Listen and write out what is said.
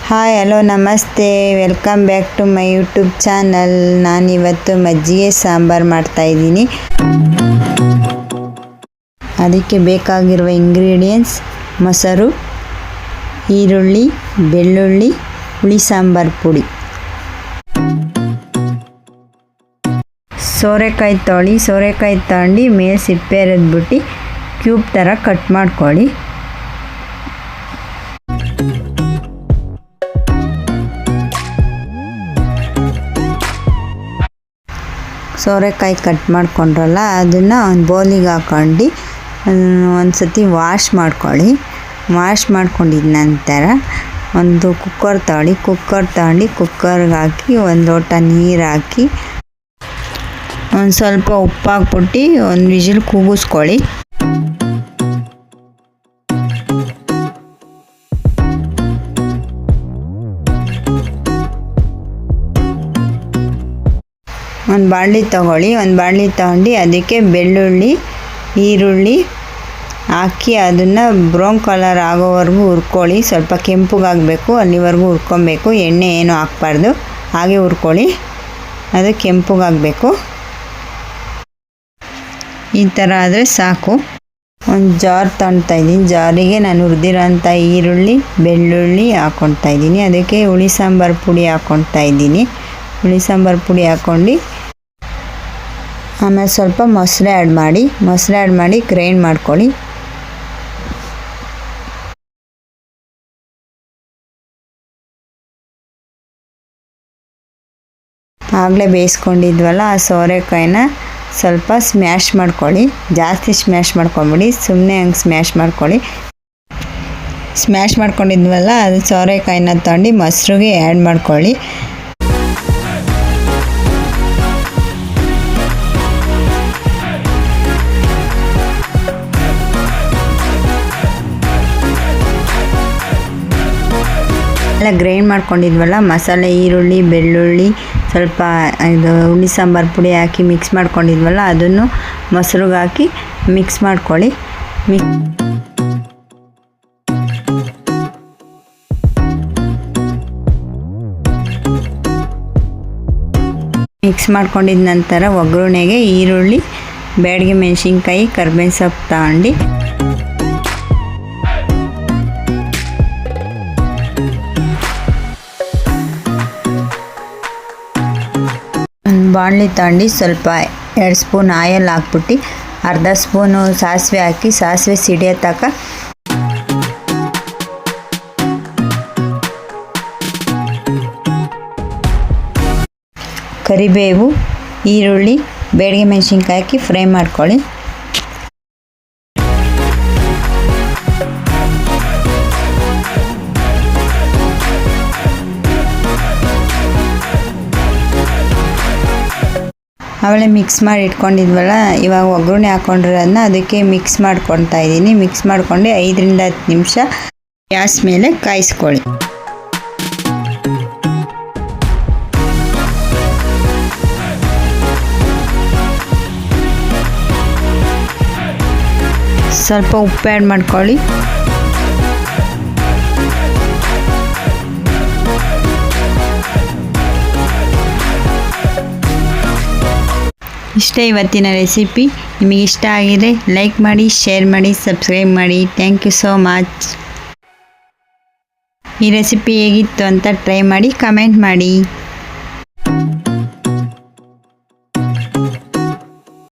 Hi hello ನಮಸ್ತೆ, welcome back to my YouTube channel. ನಾನಿವತ್ತು ಮಜ್ಜಿಗೆ ಸಾಂಬಾರು ಮಾಡ್ತಾಯಿದ್ದೀನಿ. ಅದಕ್ಕೆ ಬೇಕಾಗಿರುವ ಇಂಗ್ರೀಡಿಯೆಂಟ್ಸ್: ಮೊಸರು, ಈರುಳ್ಳಿ, ಬೆಳ್ಳುಳ್ಳಿ, ಹುಳಿ ಸಾಂಬಾರು ಪುಡಿ. ಸೋರೆಕಾಯಿ ತಗೊಂಡು ಮೇಲೆ ಸಿಪ್ಪೆ ಎರೆದ್ಬಿಟ್ಟು ಕ್ಯೂಬ್ ಥರ ಕಟ್ ಮಾಡ್ಕೊಳ್ಳಿ. ಸೋರೆಕಾಯಿ ಕಟ್ ಮಾಡ್ಕೊಂಡ್ರಲ್ಲ ಅದನ್ನು ಒಂದು ಬೌಲಿಗೆ ಹಾಕ್ಕೊಂಡು ಒಂದು ಸತಿ ವಾಶ್ ಮಾಡ್ಕೊಳ್ಳಿ. ವಾಶ್ ಮಾಡ್ಕೊಂಡಿದ್ದ ನಂತರ ಒಂದು ಕುಕ್ಕರ್ ತಗೊಂಡು ಕುಕ್ಕರ್ಗೆ ಹಾಕಿ ಒಂದು ಲೋಟ ನೀರು ಹಾಕಿ ಒಂದು ಸ್ವಲ್ಪ ಉಪ್ಪು ಹಾಕ್ಬಿಟ್ಟು ಒಂದು ವಿಜಿಲ್ ಕೂಗಿಸ್ಕೊಳ್ಳಿ. ಒಂದು ಬಾಣಲಿ ತಗೊಂಡು ಅದಕ್ಕೆ ಬೆಳ್ಳುಳ್ಳಿ, ಈರುಳ್ಳಿ ಹಾಕಿ ಅದನ್ನು ಬ್ರೌನ್ ಕಲರ್ ಆಗೋವರೆಗೂ ಹುರ್ಕೊಳ್ಳಿ. ಸ್ವಲ್ಪ ಕೆಂಪಗಾಗಬೇಕು, ಅಲ್ಲಿವರೆಗೂ ಹುರ್ಕೊಬೇಕು. ಎಣ್ಣೆ ಏನೂ ಹಾಕ್ಬಾರ್ದು, ಹಾಗೆ ಹುರ್ಕೊಳ್ಳಿ. ಅದು ಕೆಂಪಗಾಗಬೇಕು. ಈ ಥರ ಆದರೆ ಸಾಕು. ಒಂದು ಜಾರ್ ತೊಗೊಳ್ತಾಯಿದ್ದೀನಿ. ಜಾರಿಗೆ ನಾನು ಹುರಿದಿರೋಂಥ ಈರುಳ್ಳಿ, ಬೆಳ್ಳುಳ್ಳಿ ಹಾಕ್ಕೊಳ್ತಾಯಿದ್ದೀನಿ. ಅದಕ್ಕೆ ಹುಳಿ ಸಾಂಬಾರು ಪುಡಿ ಹಾಕ್ಕೊಳ್ತಾಯಿದ್ದೀನಿ. ಹುಳಿ ಸಾಂಬಾರು ಪುಡಿ ಹಾಕ್ಕೊಂಡು ಆಮೇಲೆ ಸ್ವಲ್ಪ ಮೊಸರು ಆ್ಯಡ್ ಮಾಡಿ ಗ್ರೈಂಡ್ ಮಾಡ್ಕೊಳ್ಳಿ. ಆಗಲೇ ಬೇಯಿಸ್ಕೊಂಡಿದ್ವಲ್ಲ ಆ ಸೋರೆಕಾಯಿನ ಸ್ವಲ್ಪ ಸ್ಮ್ಯಾಶ್ ಮಾಡ್ಕೊಳ್ಳಿ. ಜಾಸ್ತಿ ಸ್ಮ್ಯಾಶ್ ಮಾಡ್ಕೊಂಬಿಡಿ, ಸುಮ್ಮನೆ ಹಂಗೆ ಸ್ಮ್ಯಾಶ್ ಮಾಡ್ಕೊಳ್ಳಿ. ಸ್ಮ್ಯಾಶ್ ಮಾಡ್ಕೊಂಡಿದ್ವಲ್ಲ ಅದು ಸೋರೆಕಾಯಿನ ತಗೊಂಡು ಮೊಸರಿಗೆ ಆ್ಯಡ್ ಮಾಡ್ಕೊಳ್ಳಿ. ಎಲ್ಲ ಗ್ರೈಂಡ್ ಮಾಡ್ಕೊಂಡಿದ್ವಲ್ಲ ಮಸಾಲೆ, ಈರುಳ್ಳಿ, ಬೆಳ್ಳುಳ್ಳಿ, ಸ್ವಲ್ಪ ಇದು ಹುಳಿ ಸಾಂಬಾರು ಪುಡಿ ಹಾಕಿ ಮಿಕ್ಸ್ ಮಾಡ್ಕೊಂಡಿದ್ವಲ್ಲ ಅದನ್ನು ಮೊಸರಿಗೆ ಹಾಕಿ ಮಿಕ್ಸ್ ಮಾಡ್ಕೊಳ್ಳಿ. ಮಿಕ್ಸ್ ಮಾಡ್ಕೊಂಡಿದ ನಂತರ ಒಗ್ಗರಣೆಗೆ ಈರುಳ್ಳಿ, ಬ್ಯಾಡಗಿ ಮೆಣಸಿನ್ಕಾಯಿ, ಕರ್ಬೇವಿನ ಸೊಪ್ಪು ತಗೊಂಡು ಬಾಣಲಿ ತಗೊಂಡು ಸ್ವಲ್ಪ 2 ಸ್ಪೂನ್ ಆಯಿಲ್ ಹಾಕ್ಬಿಟ್ಟು ಅರ್ಧ ಸ್ಪೂನು ಸಾಸಿವೆ ಹಾಕಿ ಸಾಸಿವೆ ಸಿಡಿಯೋ ತನಕ ಕರಿಬೇವು, ಈರುಳ್ಳಿ, ಬ್ಯಾಡಗಿ ಮೆಣಸಿನ್ಕಾಯಿ ಹಾಕಿ ಫ್ರೈ ಮಾಡ್ಕೊಳ್ಳಿ. ಆಮೇಲೆ ಮಿಕ್ಸ್ ಮಾಡಿ ಇಟ್ಕೊಂಡಿದ್ವಲ್ಲ, ಇವಾಗ ಒಗ್ಗರಣೆ ಹಾಕ್ಕೊಂಡಿರೋದನ್ನ ಅದಕ್ಕೆ ಮಿಕ್ಸ್ ಮಾಡ್ಕೊಳ್ತಾ ಇದ್ದೀನಿ. ಮಿಕ್ಸ್ ಮಾಡ್ಕೊಂಡು 5 ರಿಂದ 10 ನಿಮಿಷ ಗ್ಯಾಸ್ ಮೇಲೆ ಕಾಯಿಸ್ಕೊಳ್ಳಿ. ಸ್ವಲ್ಪ ಉಪ್ಪು ಆ್ಯಡ್ ಮಾಡ್ಕೊಳ್ಳಿ. ಇಷ್ಟೇ ಇವತ್ತಿನ ರೆಸಿಪಿ. ನಿಮಗೆ ಇಷ್ಟ ಆಗಿದೆ ಲೈಕ್ ಮಾಡಿ, ಶೇರ್ ಮಾಡಿ, ಸಬ್ಸ್ಕ್ರೈಬ್ ಮಾಡಿ. Thank you so much. ಈ ರೆಸಿಪಿ ಹೇಗಿತ್ತು ಅಂತ ಟ್ರೈ ಮಾಡಿ ಕಮೆಂಟ್ ಮಾಡಿ.